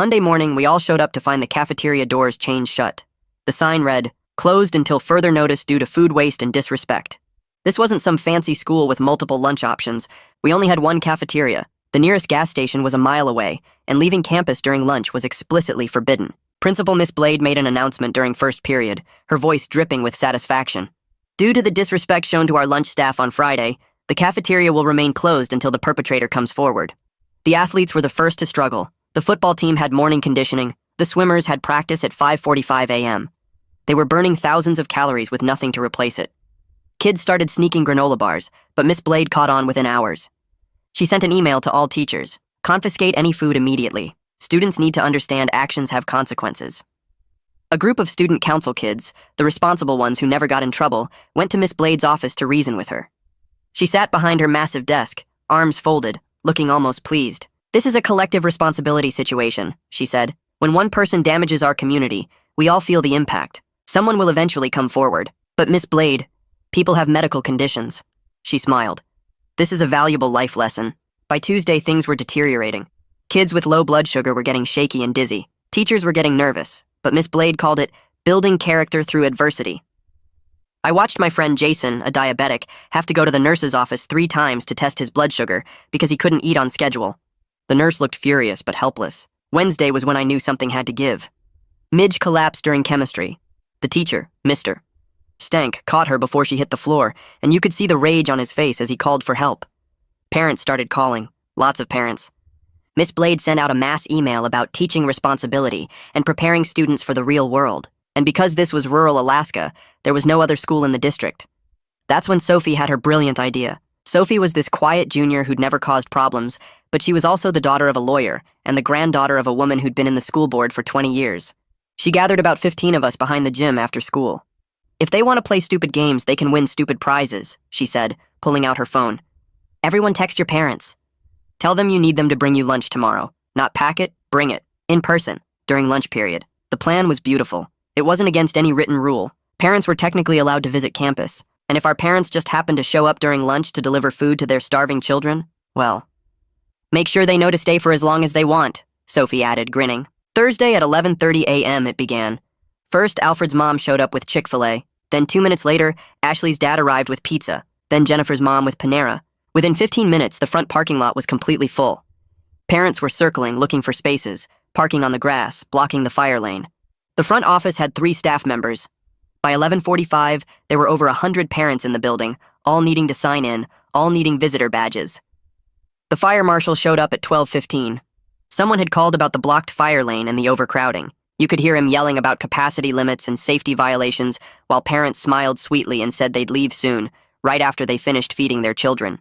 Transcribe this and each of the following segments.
Monday morning, we all showed up to find the cafeteria doors chained shut. The sign read, "Closed until further notice due to food waste and disrespect." This wasn't some fancy school with multiple lunch options. We only had one cafeteria. The nearest gas station was a mile away, and leaving campus during lunch was explicitly forbidden. Principal Miss Blade made an announcement during first period, her voice dripping with satisfaction. Due to the disrespect shown to our lunch staff on Friday, the cafeteria will remain closed until the perpetrator comes forward. The athletes were the first to struggle. The football team had morning conditioning. The swimmers had practice at 5:45 a.m. They were burning thousands of calories with nothing to replace it. Kids started sneaking granola bars, but Miss Blade caught on within hours. She sent an email to all teachers. Confiscate any food immediately. Students need to understand actions have consequences. A group of student council kids, the responsible ones who never got in trouble, went to Miss Blade's office to reason with her. She sat behind her massive desk, arms folded, looking almost pleased. "This is a collective responsibility situation," she said. "When one person damages our community, we all feel the impact. Someone will eventually come forward. But Miss Blade, people have medical conditions." She smiled. "This is a valuable life lesson." By Tuesday, things were deteriorating. Kids with low blood sugar were getting shaky and dizzy. Teachers were getting nervous, but Miss Blade called it building character through adversity. I watched my friend Jason, a diabetic, have to go to the nurse's office 3 times to test his blood sugar because he couldn't eat on schedule. The nurse looked furious but helpless. Wednesday was when I knew something had to give. Midge collapsed during chemistry. The teacher, Mr. Stank, caught her before she hit the floor, and you could see the rage on his face as he called for help. Parents started calling, lots of parents. Miss Blade sent out a mass email about teaching responsibility and preparing students for the real world. And because this was rural Alaska, there was no other school in the district. That's when Sophie had her brilliant idea. Sophie was this quiet junior who'd never caused problems, but she was also the daughter of a lawyer and the granddaughter of a woman who'd been in the school board for 20 years. She gathered about 15 of us behind the gym after school. "If they want to play stupid games, they can win stupid prizes," she said, pulling out her phone. "Everyone text your parents. Tell them you need them to bring you lunch tomorrow. Not pack it, bring it. In person, during lunch period." The plan was beautiful. It wasn't against any written rule. Parents were technically allowed to visit campus, and if our parents just happened to show up during lunch to deliver food to their starving children, well, make sure they know to stay for as long as they want, Sophie added, grinning. Thursday at 11:30 a.m. it began. First, Alfred's mom showed up with Chick-fil-A. Then 2 minutes later, Ashley's dad arrived with pizza. Then Jennifer's mom with Panera. Within 15 minutes, the front parking lot was completely full. Parents were circling, looking for spaces, parking on the grass, blocking the fire lane. The front office had 3 staff members. By 11:45, there were over 100 parents in the building, all needing to sign in, all needing visitor badges. The fire marshal showed up at 12:15. Someone had called about the blocked fire lane and the overcrowding. You could hear him yelling about capacity limits and safety violations, while parents smiled sweetly and said they'd leave soon, right after they finished feeding their children.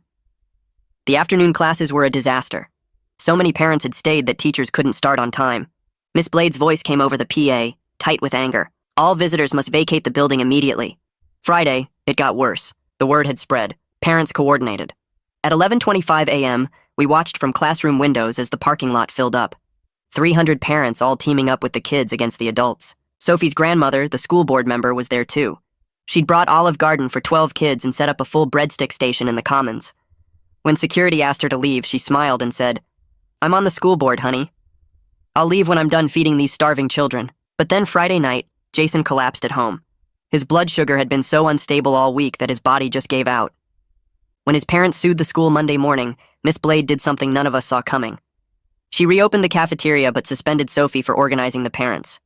The afternoon classes were a disaster. So many parents had stayed that teachers couldn't start on time. Miss Blade's voice came over the PA, tight with anger. All visitors must vacate the building immediately. Friday, it got worse. The word had spread. Parents coordinated. At 11:25 a.m., we watched from classroom windows as the parking lot filled up. 300 parents all teaming up with the kids against the adults. Sophie's grandmother, the school board member, was there too. She'd brought Olive Garden for 12 kids and set up a full breadstick station in the commons. When security asked her to leave, she smiled and said, "I'm on the school board, honey. I'll leave when I'm done feeding these starving children." But then Friday night, Jason collapsed at home. His blood sugar had been so unstable all week that his body just gave out. When his parents sued the school Monday morning, Miss Blade did something none of us saw coming. She reopened the cafeteria but suspended Sophie for organizing the parents.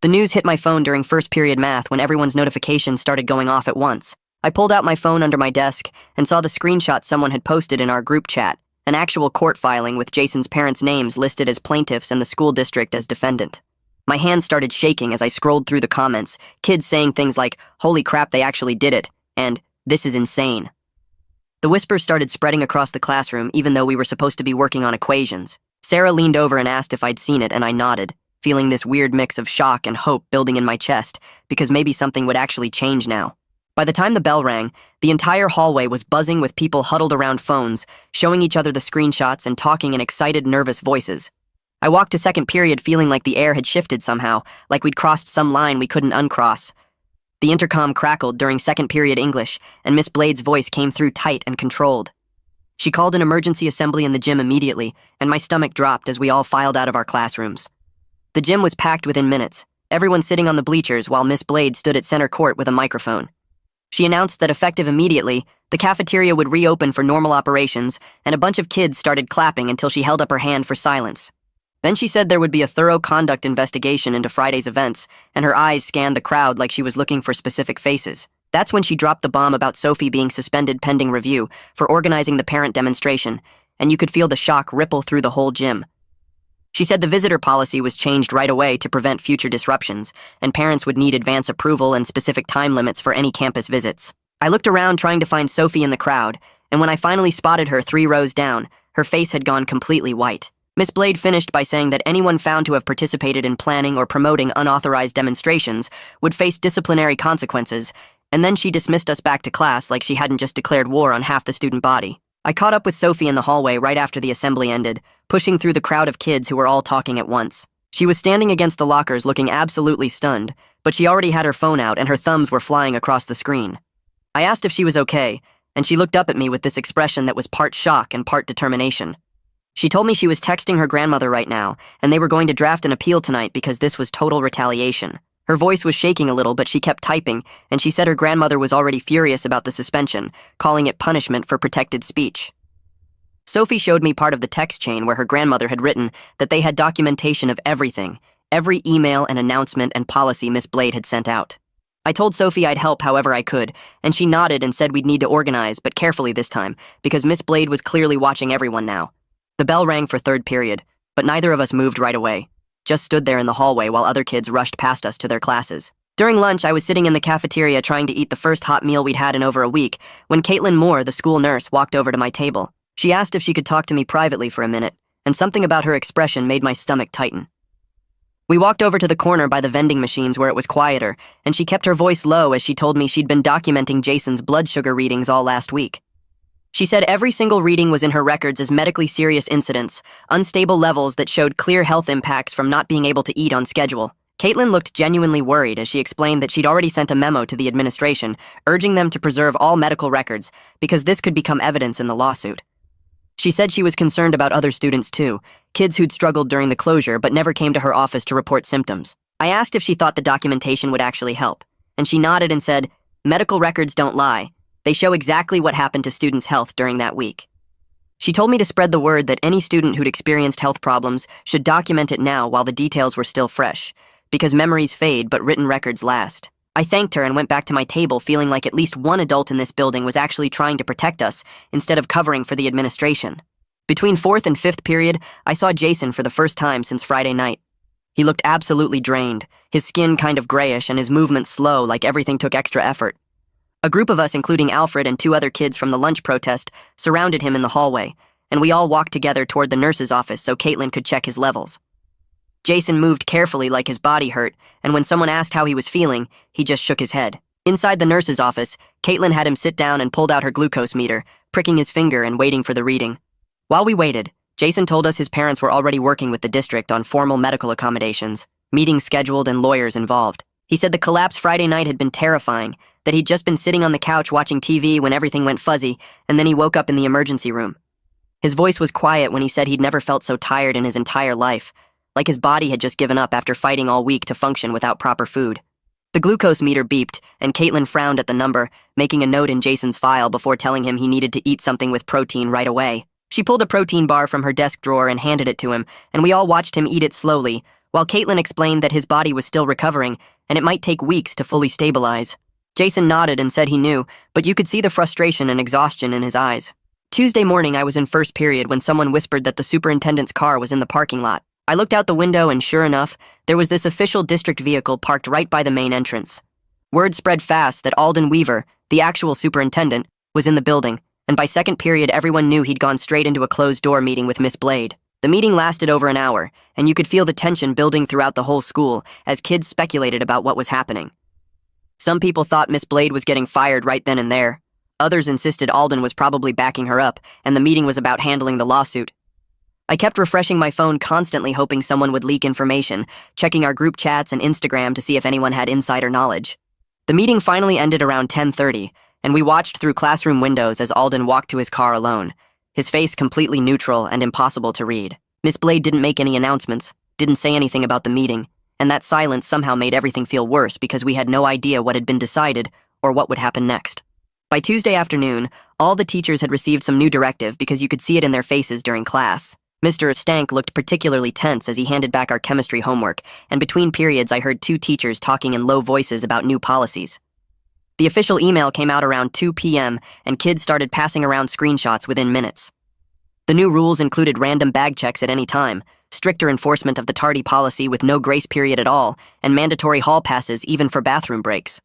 The news hit my phone during first period math when everyone's notifications started going off at once. I pulled out my phone under my desk and saw the screenshot someone had posted in our group chat, an actual court filing with Jason's parents' names listed as plaintiffs and the school district as defendant. My hands started shaking as I scrolled through the comments, kids saying things like, "Holy crap, they actually did it," and "This is insane." The whispers started spreading across the classroom even though we were supposed to be working on equations. Sarah leaned over and asked if I'd seen it, and I nodded, feeling this weird mix of shock and hope building in my chest, because maybe something would actually change now. By the time the bell rang, the entire hallway was buzzing with people huddled around phones, showing each other the screenshots and talking in excited, nervous voices. I walked to second period feeling like the air had shifted somehow, like we'd crossed some line we couldn't uncross. The intercom crackled during second period English, and Miss Blade's voice came through tight and controlled. She called an emergency assembly in the gym immediately, and my stomach dropped as we all filed out of our classrooms. The gym was packed within minutes, everyone sitting on the bleachers while Miss Blade stood at center court with a microphone. She announced that effective immediately, the cafeteria would reopen for normal operations, and a bunch of kids started clapping until she held up her hand for silence. Then she said there would be a thorough conduct investigation into Friday's events, and her eyes scanned the crowd like she was looking for specific faces. That's when she dropped the bomb about Sophie being suspended pending review for organizing the parent demonstration, and you could feel the shock ripple through the whole gym. She said the visitor policy was changed right away to prevent future disruptions, and parents would need advance approval and specific time limits for any campus visits. I looked around trying to find Sophie in the crowd, and when I finally spotted her 3 rows down, her face had gone completely white. Miss Blade finished by saying that anyone found to have participated in planning or promoting unauthorized demonstrations would face disciplinary consequences, and then she dismissed us back to class like she hadn't just declared war on half the student body. I caught up with Sophie in the hallway right after the assembly ended, pushing through the crowd of kids who were all talking at once. She was standing against the lockers looking absolutely stunned, but she already had her phone out and her thumbs were flying across the screen. I asked if she was okay, and she looked up at me with this expression that was part shock and part determination. She told me she was texting her grandmother right now, and they were going to draft an appeal tonight because this was total retaliation. Her voice was shaking a little, but she kept typing, and she said her grandmother was already furious about the suspension, calling it punishment for protected speech. Sophie showed me part of the text chain where her grandmother had written that they had documentation of everything, every email and announcement and policy Miss Blade had sent out. I told Sophie I'd help however I could, and she nodded and said we'd need to organize, but carefully this time, because Miss Blade was clearly watching everyone now. The bell rang for third period, but neither of us moved right away, just stood there in the hallway while other kids rushed past us to their classes. During lunch, I was sitting in the cafeteria trying to eat the first hot meal we'd had in over a week when Caitlin Moore, the school nurse, walked over to my table. She asked if she could talk to me privately for a minute, and something about her expression made my stomach tighten. We walked over to the corner by the vending machines where it was quieter, and she kept her voice low as she told me she'd been documenting Jason's blood sugar readings all last week. She said every single reading was in her records as medically serious incidents, unstable levels that showed clear health impacts from not being able to eat on schedule. Caitlin looked genuinely worried as she explained that she'd already sent a memo to the administration, urging them to preserve all medical records because this could become evidence in the lawsuit. She said she was concerned about other students too, kids who'd struggled during the closure but never came to her office to report symptoms. I asked if she thought the documentation would actually help, and she nodded and said, "Medical records don't lie. They show exactly what happened to students' health during that week." She told me to spread the word that any student who'd experienced health problems should document it now while the details were still fresh, because memories fade but written records last. I thanked her and went back to my table feeling like at least one adult in this building was actually trying to protect us instead of covering for the administration. Between 4th and 5th period, I saw Jason for the first time since Friday night. He looked absolutely drained, his skin kind of grayish and his movements slow like everything took extra effort. A group of us, including Alfred and 2 other kids from the lunch protest, surrounded him in the hallway, and we all walked together toward the nurse's office so Caitlin could check his levels. Jason moved carefully like his body hurt, and when someone asked how he was feeling, he just shook his head. Inside the nurse's office, Caitlin had him sit down and pulled out her glucose meter, pricking his finger and waiting for the reading. While we waited, Jason told us his parents were already working with the district on formal medical accommodations, meetings scheduled and lawyers involved. He said the collapse Friday night had been terrifying, that he'd just been sitting on the couch watching TV when everything went fuzzy, and then he woke up in the emergency room. His voice was quiet when he said he'd never felt so tired in his entire life, like his body had just given up after fighting all week to function without proper food. The glucose meter beeped, and Caitlin frowned at the number, making a note in Jason's file before telling him he needed to eat something with protein right away. She pulled a protein bar from her desk drawer and handed it to him, and we all watched him eat it slowly, while Caitlin explained that his body was still recovering, and it might take weeks to fully stabilize. Jason nodded and said he knew, but you could see the frustration and exhaustion in his eyes. Tuesday morning, I was in first period when someone whispered that the superintendent's car was in the parking lot. I looked out the window and sure enough, there was this official district vehicle parked right by the main entrance. Word spread fast that Alden Weaver, the actual superintendent, was in the building, and by second period everyone knew he'd gone straight into a closed-door meeting with Miss Blade. The meeting lasted over an hour, and you could feel the tension building throughout the whole school as kids speculated about what was happening. Some people thought Miss Blade was getting fired right then and there. Others insisted Alden was probably backing her up, and the meeting was about handling the lawsuit. I kept refreshing my phone constantly hoping someone would leak information, checking our group chats and Instagram to see if anyone had insider knowledge. The meeting finally ended around 10:30, and we watched through classroom windows as Alden walked to his car alone, his face completely neutral and impossible to read. Miss Blade didn't make any announcements, didn't say anything about the meeting, and that silence somehow made everything feel worse because we had no idea what had been decided or what would happen next. By Tuesday afternoon, all the teachers had received some new directive because you could see it in their faces during class. Mr. Stank looked particularly tense as he handed back our chemistry homework, and between periods I heard two teachers talking in low voices about new policies. The official email came out around 2 p.m., and kids started passing around screenshots within minutes. The new rules included random bag checks at any time, stricter enforcement of the tardy policy with no grace period at all, and mandatory hall passes even for bathroom breaks.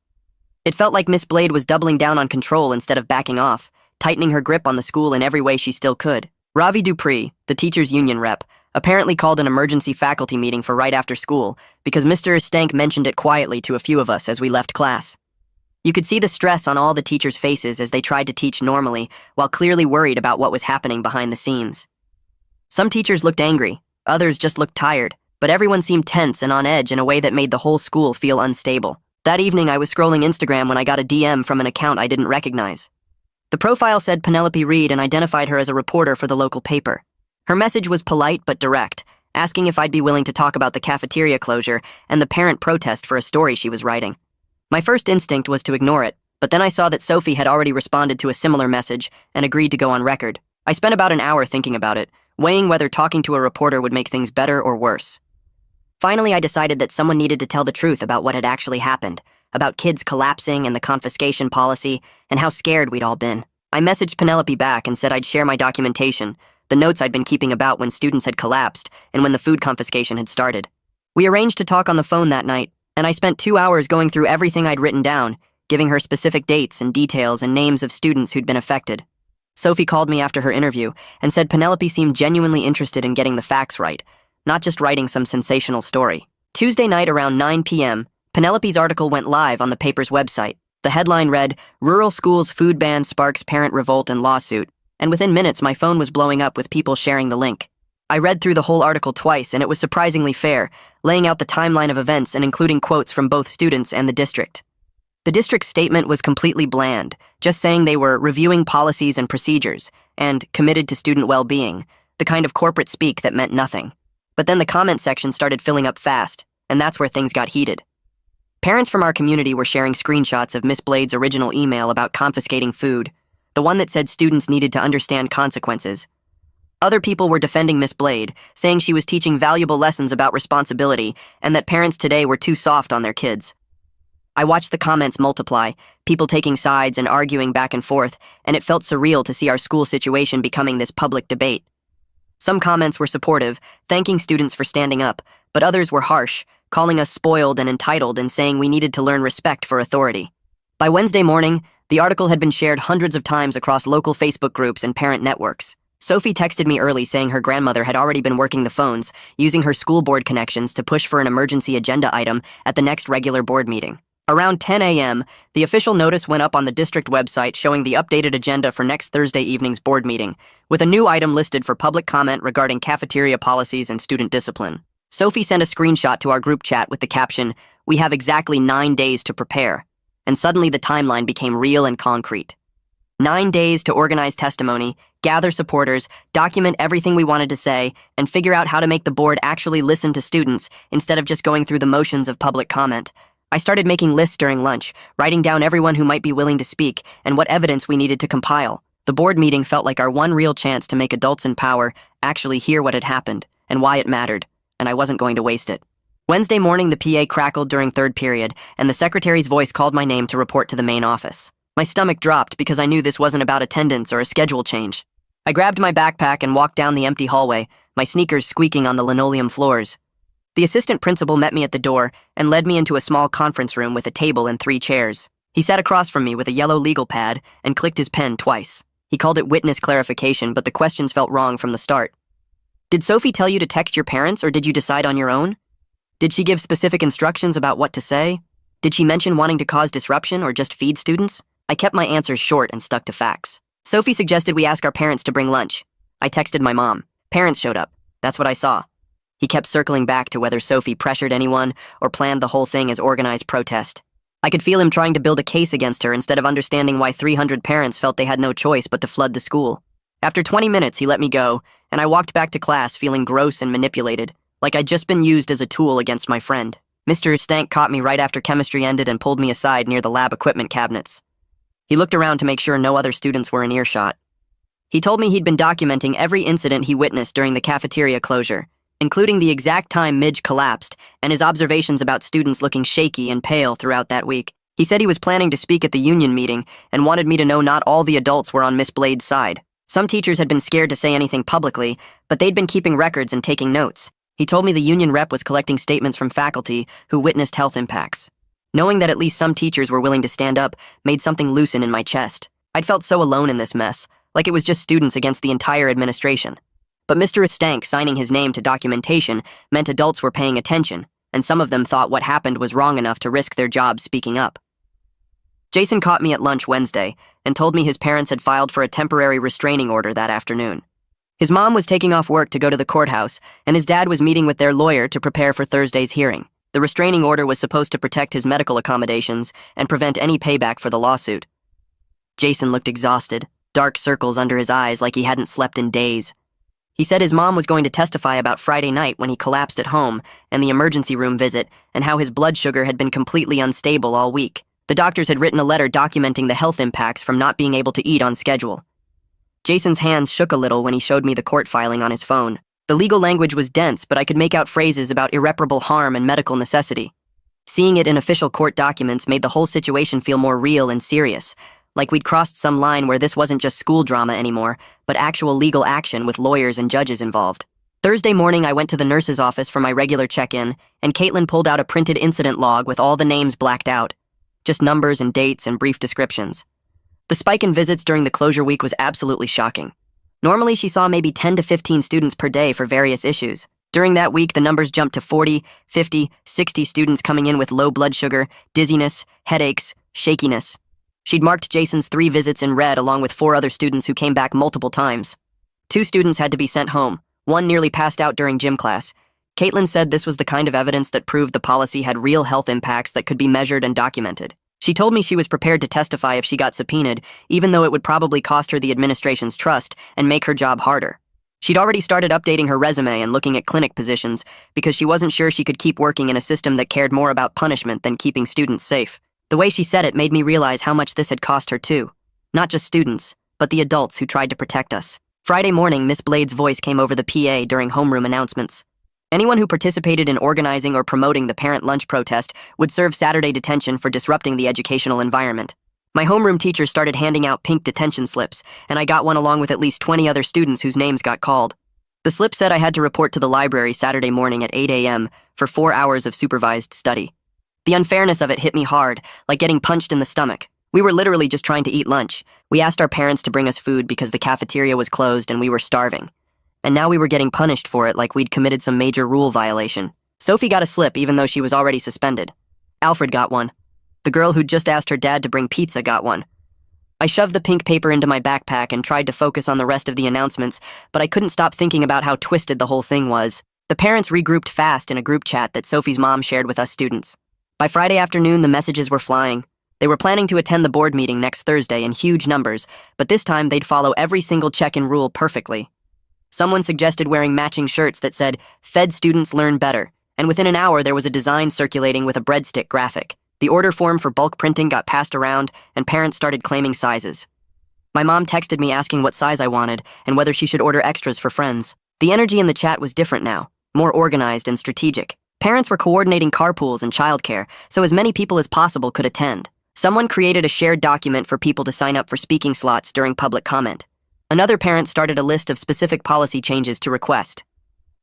It felt like Miss Blade was doubling down on control instead of backing off, tightening her grip on the school in every way she still could. Ravi Dupree, the teachers' union rep, apparently called an emergency faculty meeting for right after school because Mr. Stank mentioned it quietly to a few of us as we left class. You could see the stress on all the teachers' faces as they tried to teach normally, while clearly worried about what was happening behind the scenes. Some teachers looked angry, others just looked tired, but everyone seemed tense and on edge in a way that made the whole school feel unstable. That evening, I was scrolling Instagram when I got a DM from an account I didn't recognize. The profile said Penelope Reed and identified her as a reporter for the local paper. Her message was polite but direct, asking if I'd be willing to talk about the cafeteria closure and the parent protest for a story she was writing. My first instinct was to ignore it, but then I saw that Sophie had already responded to a similar message and agreed to go on record. I spent about an hour thinking about it, weighing whether talking to a reporter would make things better or worse. Finally, I decided that someone needed to tell the truth about what had actually happened, about kids collapsing and the confiscation policy, and how scared we'd all been. I messaged Penelope back and said I'd share my documentation, the notes I'd been keeping about when students had collapsed and when the food confiscation had started. We arranged to talk on the phone that night, and I spent 2 hours going through everything I'd written down, giving her specific dates and details and names of students who'd been affected. Sophie called me after her interview and said Penelope seemed genuinely interested in getting the facts right, not just writing some sensational story. Tuesday night around 9 p.m., Penelope's article went live on the paper's website. The headline read, "Rural Schools Food Ban Sparks Parent Revolt and Lawsuit," and within minutes my phone was blowing up with people sharing the link. I read through the whole article twice, and it was surprisingly fair, laying out the timeline of events and including quotes from both students and the district. The district's statement was completely bland, just saying they were reviewing policies and procedures and committed to student well-being, the kind of corporate speak that meant nothing. But then the comment section started filling up fast, and that's where things got heated. Parents from our community were sharing screenshots of Miss Blade's original email about confiscating food, the one that said students needed to understand consequences. Other people were defending Miss Blade, saying she was teaching valuable lessons about responsibility and that parents today were too soft on their kids. I watched the comments multiply, people taking sides and arguing back and forth, and it felt surreal to see our school situation becoming this public debate. Some comments were supportive, thanking students for standing up, but others were harsh, calling us spoiled and entitled and saying we needed to learn respect for authority. By Wednesday morning, the article had been shared hundreds of times across local Facebook groups and parent networks. Sophie texted me early saying her grandmother had already been working the phones, using her school board connections to push for an emergency agenda item at the next regular board meeting. Around 10 a.m., the official notice went up on the district website showing the updated agenda for next Thursday evening's board meeting, with a new item listed for public comment regarding cafeteria policies and student discipline. Sophie sent a screenshot to our group chat with the caption, "We have exactly 9 days to prepare," and suddenly the timeline became real and concrete. 9 days to organize testimony, gather supporters, document everything we wanted to say, and figure out how to make the board actually listen to students instead of just going through the motions of public comment. I started making lists during lunch, writing down everyone who might be willing to speak and what evidence we needed to compile. The board meeting felt like our one real chance to make adults in power actually hear what had happened and why it mattered, and I wasn't going to waste it. Wednesday morning, the PA crackled during third period, and the secretary's voice called my name to report to the main office. My stomach dropped because I knew this wasn't about attendance or a schedule change. I grabbed my backpack and walked down the empty hallway, my sneakers squeaking on the linoleum floors. The assistant principal met me at the door and led me into a small conference room with a table and 3 chairs. He sat across from me with a yellow legal pad and clicked his pen twice. He called it witness clarification, but the questions felt wrong from the start. "Did Sophie tell you to text your parents, or did you decide on your own? Did she give specific instructions about what to say? Did she mention wanting to cause disruption or just feed students?" I kept my answers short and stuck to facts. Sophie suggested we ask our parents to bring lunch. I texted my mom. Parents showed up. That's what I saw. He kept circling back to whether Sophie pressured anyone or planned the whole thing as organized protest. I could feel him trying to build a case against her instead of understanding why 300 parents felt they had no choice but to flood the school. After 20 minutes, he let me go, and I walked back to class feeling gross and manipulated, like I'd just been used as a tool against my friend. Mr. Stank caught me right after chemistry ended and pulled me aside near the lab equipment cabinets. He looked around to make sure no other students were in earshot. He told me he'd been documenting every incident he witnessed during the cafeteria closure, including the exact time Midge collapsed and his observations about students looking shaky and pale throughout that week. He said he was planning to speak at the union meeting and wanted me to know not all the adults were on Miss Blade's side. Some teachers had been scared to say anything publicly, but they'd been keeping records and taking notes. He told me the union rep was collecting statements from faculty who witnessed health impacts. Knowing that at least some teachers were willing to stand up made something loosen in my chest. I'd felt so alone in this mess, like it was just students against the entire administration. But Mr. Stank signing his name to documentation meant adults were paying attention, and some of them thought what happened was wrong enough to risk their jobs speaking up. Jason caught me at lunch Wednesday and told me his parents had filed for a temporary restraining order that afternoon. His mom was taking off work to go to the courthouse, and his dad was meeting with their lawyer to prepare for Thursday's hearing. The restraining order was supposed to protect his medical accommodations and prevent any payback for the lawsuit. Jason looked exhausted, dark circles under his eyes like he hadn't slept in days. He said his mom was going to testify about Friday night when he collapsed at home and the emergency room visit and how his blood sugar had been completely unstable all week. The doctors had written a letter documenting the health impacts from not being able to eat on schedule. Jason's hands shook a little when he showed me the court filing on his phone. The legal language was dense, but I could make out phrases about irreparable harm and medical necessity. Seeing it in official court documents made the whole situation feel more real and serious, like we'd crossed some line where this wasn't just school drama anymore, but actual legal action with lawyers and judges involved. Thursday morning, I went to the nurse's office for my regular check-in, and Caitlin pulled out a printed incident log with all the names blacked out. Just numbers and dates and brief descriptions. The spike in visits during the closure week was absolutely shocking. Normally, she saw maybe 10 to 15 students per day for various issues. During that week, the numbers jumped to 40, 50, 60 students coming in with low blood sugar, dizziness, headaches, shakiness. She'd marked Jason's 3 visits in red along with 4 other students who came back multiple times. 2 students had to be sent home. 1 nearly passed out during gym class. Caitlin said this was the kind of evidence that proved the policy had real health impacts that could be measured and documented. She told me she was prepared to testify if she got subpoenaed, even though it would probably cost her the administration's trust and make her job harder. She'd already started updating her resume and looking at clinic positions because she wasn't sure she could keep working in a system that cared more about punishment than keeping students safe. The way she said it made me realize how much this had cost her too. Not just students, but the adults who tried to protect us. Friday morning, Miss Blade's voice came over the PA during homeroom announcements. Anyone who participated in organizing or promoting the parent lunch protest would serve Saturday detention for disrupting the educational environment. My homeroom teacher started handing out pink detention slips, and I got one along with at least 20 other students whose names got called. The slip said I had to report to the library Saturday morning at 8 a.m. for 4 hours of supervised study. The unfairness of it hit me hard, like getting punched in the stomach. We were literally just trying to eat lunch. We asked our parents to bring us food because the cafeteria was closed and we were starving. And now we were getting punished for it like we'd committed some major rule violation. Sophie got a slip even though she was already suspended. Alfred got one. The girl who'd just asked her dad to bring pizza got one. I shoved the pink paper into my backpack and tried to focus on the rest of the announcements, but I couldn't stop thinking about how twisted the whole thing was. The parents regrouped fast in a group chat that Sophie's mom shared with us students. By Friday afternoon, the messages were flying. They were planning to attend the board meeting next Thursday in huge numbers, but this time they'd follow every single check-in rule perfectly. Someone suggested wearing matching shirts that said, "Fed students learn better," and within an hour there was a design circulating with a breadstick graphic. The order form for bulk printing got passed around, and parents started claiming sizes. My mom texted me asking what size I wanted and whether she should order extras for friends. The energy in the chat was different now, more organized and strategic. Parents were coordinating carpools and childcare, so as many people as possible could attend. Someone created a shared document for people to sign up for speaking slots during public comment. Another parent started a list of specific policy changes to request.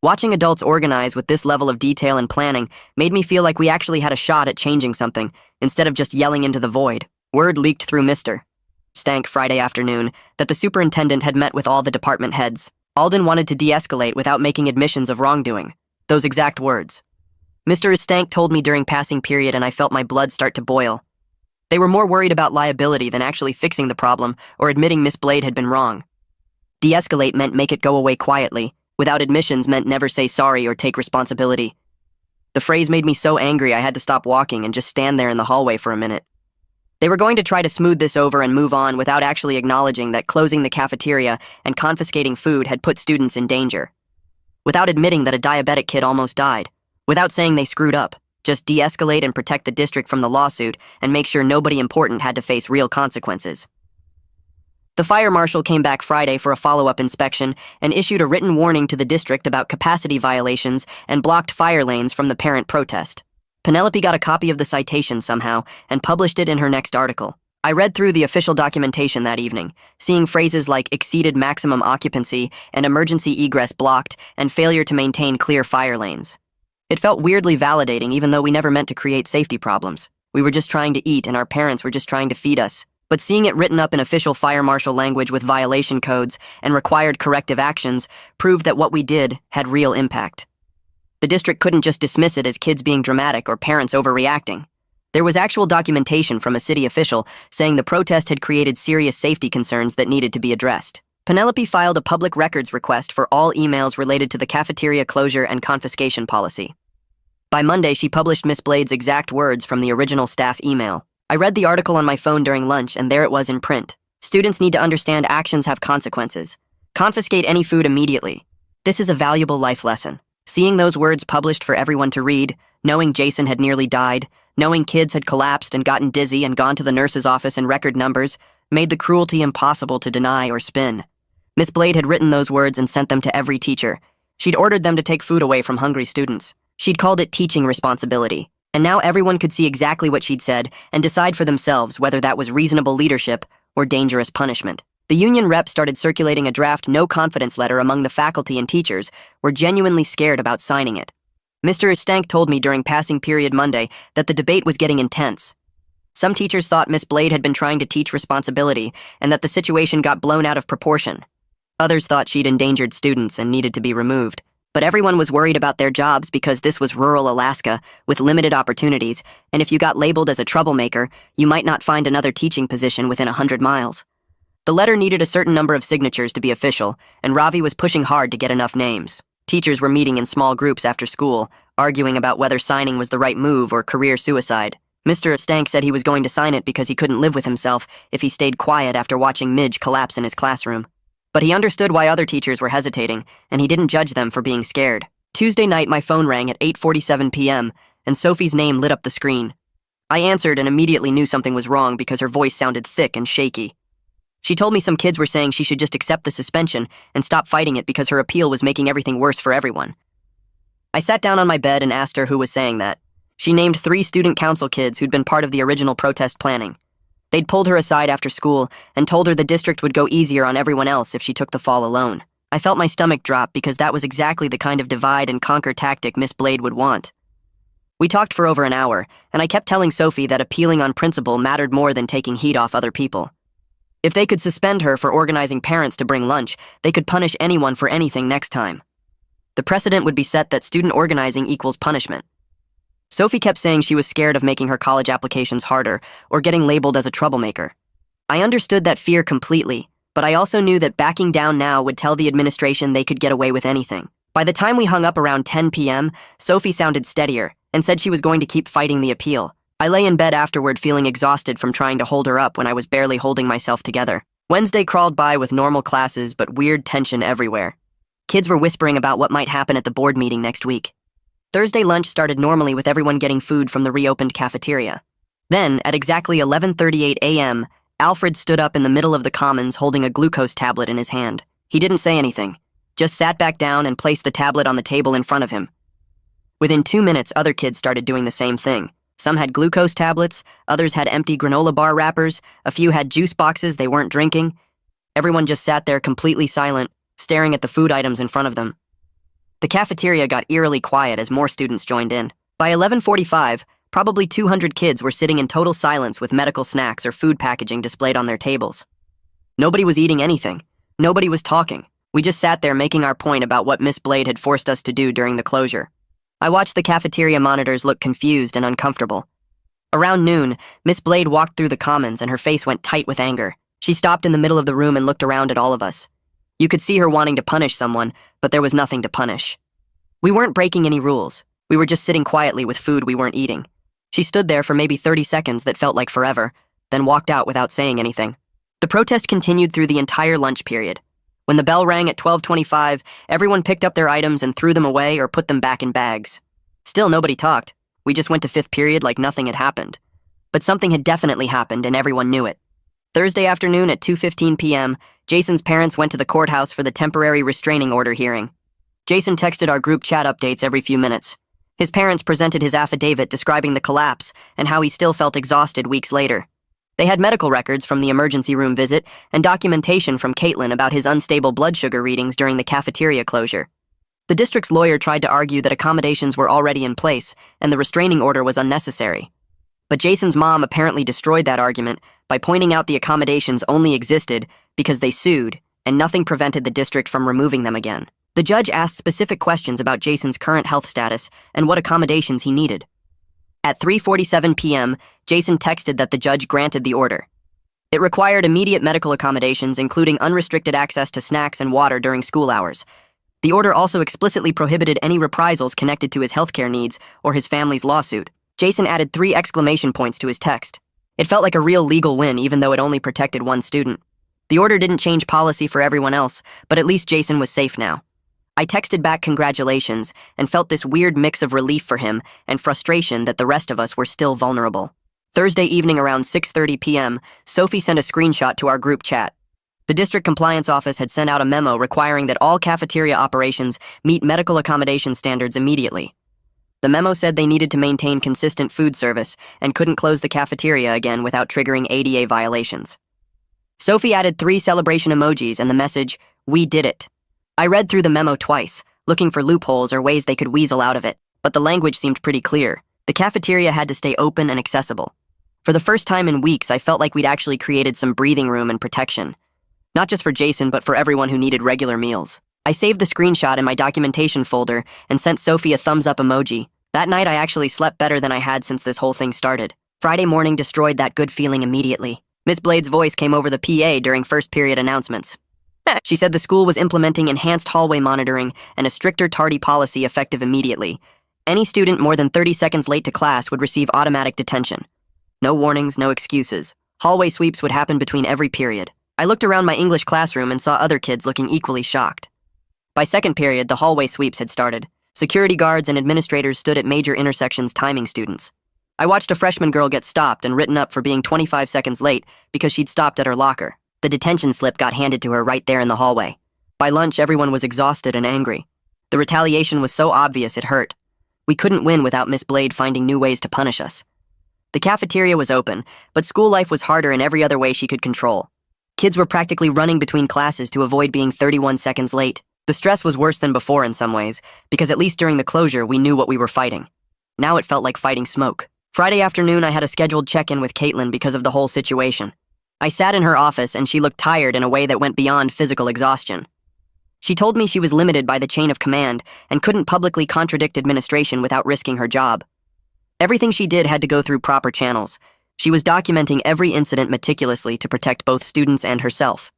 Watching adults organize with this level of detail and planning made me feel like we actually had a shot at changing something, instead of just yelling into the void. Word leaked through Mr. Stank Friday afternoon that the superintendent had met with all the department heads. Alden wanted to de-escalate without making admissions of wrongdoing. Those exact words. Mr. Stank told me during passing period, and I felt my blood start to boil. They were more worried about liability than actually fixing the problem or admitting Miss Blade had been wrong. De-escalate meant make it go away quietly. Without admissions meant never say sorry or take responsibility. The phrase made me so angry I had to stop walking and just stand there in the hallway for a minute. They were going to try to smooth this over and move on without actually acknowledging that closing the cafeteria and confiscating food had put students in danger. without admitting that a diabetic kid almost died, without saying they screwed up. Just de-escalate and protect the district from the lawsuit and make sure nobody important had to face real consequences. The fire marshal came back Friday for a follow-up inspection and issued a written warning to the district about capacity violations and blocked fire lanes from the parent protest. Penelope got a copy of the citation somehow and published it in her next article. I read through the official documentation that evening, seeing phrases like exceeded maximum occupancy and emergency egress blocked and failure to maintain clear fire lanes. It felt weirdly validating, even though we never meant to create safety problems. We were just trying to eat and our parents were just trying to feed us. But seeing it written up in official fire marshal language with violation codes and required corrective actions proved that what we did had real impact. The district couldn't just dismiss it as kids being dramatic or parents overreacting. There was actual documentation from a city official saying the protest had created serious safety concerns that needed to be addressed. Penelope filed a public records request for all emails related to the cafeteria closure and confiscation policy. By Monday, she published Miss Blade's exact words from the original staff email. I read the article on my phone during lunch, and there it was in print. Students need to understand actions have consequences. Confiscate any food immediately. This is a valuable life lesson. Seeing those words published for everyone to read, knowing Jason had nearly died, knowing kids had collapsed and gotten dizzy and gone to the nurse's office in record numbers, made the cruelty impossible to deny or spin. Miss Blade had written those words and sent them to every teacher. She'd ordered them to take food away from hungry students. She'd called it teaching responsibility. And now everyone could see exactly what she'd said and decide for themselves whether that was reasonable leadership or dangerous punishment. The union rep started circulating a draft no-confidence letter among the faculty and teachers were genuinely scared about signing it. Mr. Stank told me during passing period Monday that the debate was getting intense. Some teachers thought Miss Blade had been trying to teach responsibility and that the situation got blown out of proportion. Others thought she'd endangered students and needed to be removed. But everyone was worried about their jobs because this was rural Alaska with limited opportunities, and if you got labeled as a troublemaker, you might not find another teaching position within 100 miles. The letter needed a certain number of signatures to be official, and Ravi was pushing hard to get enough names. Teachers were meeting in small groups after school, arguing about whether signing was the right move or career suicide. Mr. Stank said he was going to sign it because he couldn't live with himself if he stayed quiet after watching Midge collapse in his classroom. But he understood why other teachers were hesitating, and he didn't judge them for being scared. Tuesday night, my phone rang at 8:47 p.m., and Sophie's name lit up the screen. I answered and immediately knew something was wrong because her voice sounded thick and shaky. She told me some kids were saying she should just accept the suspension and stop fighting it because her appeal was making everything worse for everyone. I sat down on my bed and asked her who was saying that. She named 3 student council kids who'd been part of the original protest planning. They'd pulled her aside after school and told her the district would go easier on everyone else if she took the fall alone. I felt my stomach drop because that was exactly the kind of divide and conquer tactic Miss Blade would want. We talked for over an hour, and I kept telling Sophie that appealing on principle mattered more than taking heat off other people. If they could suspend her for organizing parents to bring lunch, they could punish anyone for anything next time. The precedent would be set that student organizing equals punishment. Sophie kept saying she was scared of making her college applications harder or getting labeled as a troublemaker. I understood that fear completely, but I also knew that backing down now would tell the administration they could get away with anything. By the time we hung up around 10 p.m., Sophie sounded steadier and said she was going to keep fighting the appeal. I lay in bed afterward feeling exhausted from trying to hold her up when I was barely holding myself together. Wednesday crawled by with normal classes but weird tension everywhere. Kids were whispering about what might happen at the board meeting next week. Thursday lunch started normally with everyone getting food from the reopened cafeteria. Then, at exactly 11:38 a.m., Alfred stood up in the middle of the commons holding a glucose tablet in his hand. He didn't say anything, just sat back down and placed the tablet on the table in front of him. Within 2 minutes, other kids started doing the same thing. Some had glucose tablets, others had empty granola bar wrappers, a few had juice boxes they weren't drinking. Everyone just sat there completely silent, staring at the food items in front of them. The cafeteria got eerily quiet as more students joined in. By 11:45, probably 200 kids were sitting in total silence with medical snacks or food packaging displayed on their tables. Nobody was eating anything. Nobody was talking. We just sat there making our point about what Miss Blade had forced us to do during the closure. I watched the cafeteria monitors look confused and uncomfortable. Around noon, Miss Blade walked through the commons and her face went tight with anger. She stopped in the middle of the room and looked around at all of us. You could see her wanting to punish someone, but there was nothing to punish. We weren't breaking any rules. We were just sitting quietly with food we weren't eating. She stood there for maybe 30 seconds that felt like forever, then walked out without saying anything. The protest continued through the entire lunch period. When the bell rang at 12:25, everyone picked up their items and threw them away or put them back in bags. Still, nobody talked. We just went to fifth period like nothing had happened. But something had definitely happened, and everyone knew it. Thursday afternoon at 2:15 p.m., Jason's parents went to the courthouse for the temporary restraining order hearing. Jason texted our group chat updates every few minutes. His parents presented his affidavit describing the collapse and how he still felt exhausted weeks later. They had medical records from the emergency room visit and documentation from Caitlin about his unstable blood sugar readings during the cafeteria closure. The district's lawyer tried to argue that accommodations were already in place and the restraining order was unnecessary. But Jason's mom apparently destroyed that argument by pointing out the accommodations only existed because they sued, and nothing prevented the district from removing them again. The judge asked specific questions about Jason's current health status and what accommodations he needed. At 3:47 p.m., Jason texted that the judge granted the order. It required immediate medical accommodations, including unrestricted access to snacks and water during school hours. The order also explicitly prohibited any reprisals connected to his healthcare needs or his family's lawsuit. Jason added 3 exclamation points to his text. It felt like a real legal win, even though it only protected one student. The order didn't change policy for everyone else, but at least Jason was safe now. I texted back congratulations and felt this weird mix of relief for him and frustration that the rest of us were still vulnerable. Thursday evening around 6:30 p.m., Sophie sent a screenshot to our group chat. The district compliance office had sent out a memo requiring that all cafeteria operations meet medical accommodation standards immediately. The memo said they needed to maintain consistent food service and couldn't close the cafeteria again without triggering ADA violations. Sophie added 3 celebration emojis and the message, "We did it." I read through the memo twice, looking for loopholes or ways they could weasel out of it, but the language seemed pretty clear. The cafeteria had to stay open and accessible. For the first time in weeks, I felt like we'd actually created some breathing room and protection. Not just for Jason, but for everyone who needed regular meals. I saved the screenshot in my documentation folder and sent Sophie a thumbs-up emoji. That night, I actually slept better than I had since this whole thing started. Friday morning destroyed that good feeling immediately. Miss Blade's voice came over the PA during first period announcements. She said the school was implementing enhanced hallway monitoring and a stricter tardy policy effective immediately. Any student more than 30 seconds late to class would receive automatic detention. No warnings, no excuses. Hallway sweeps would happen between every period. I looked around my English classroom and saw other kids looking equally shocked. By second period, the hallway sweeps had started. Security guards and administrators stood at major intersections timing students. I watched a freshman girl get stopped and written up for being 25 seconds late because she'd stopped at her locker. The detention slip got handed to her right there in the hallway. By lunch, everyone was exhausted and angry. The retaliation was so obvious it hurt. We couldn't win without Miss Blade finding new ways to punish us. The cafeteria was open, but school life was harder in every other way she could control. Kids were practically running between classes to avoid being 31 seconds late. The stress was worse than before in some ways, because at least during the closure, we knew what we were fighting. Now it felt like fighting smoke. Friday afternoon, I had a scheduled check-in with Caitlin because of the whole situation. I sat in her office and she looked tired in a way that went beyond physical exhaustion. She told me she was limited by the chain of command and couldn't publicly contradict administration without risking her job. Everything she did had to go through proper channels. She was documenting every incident meticulously to protect both students and herself,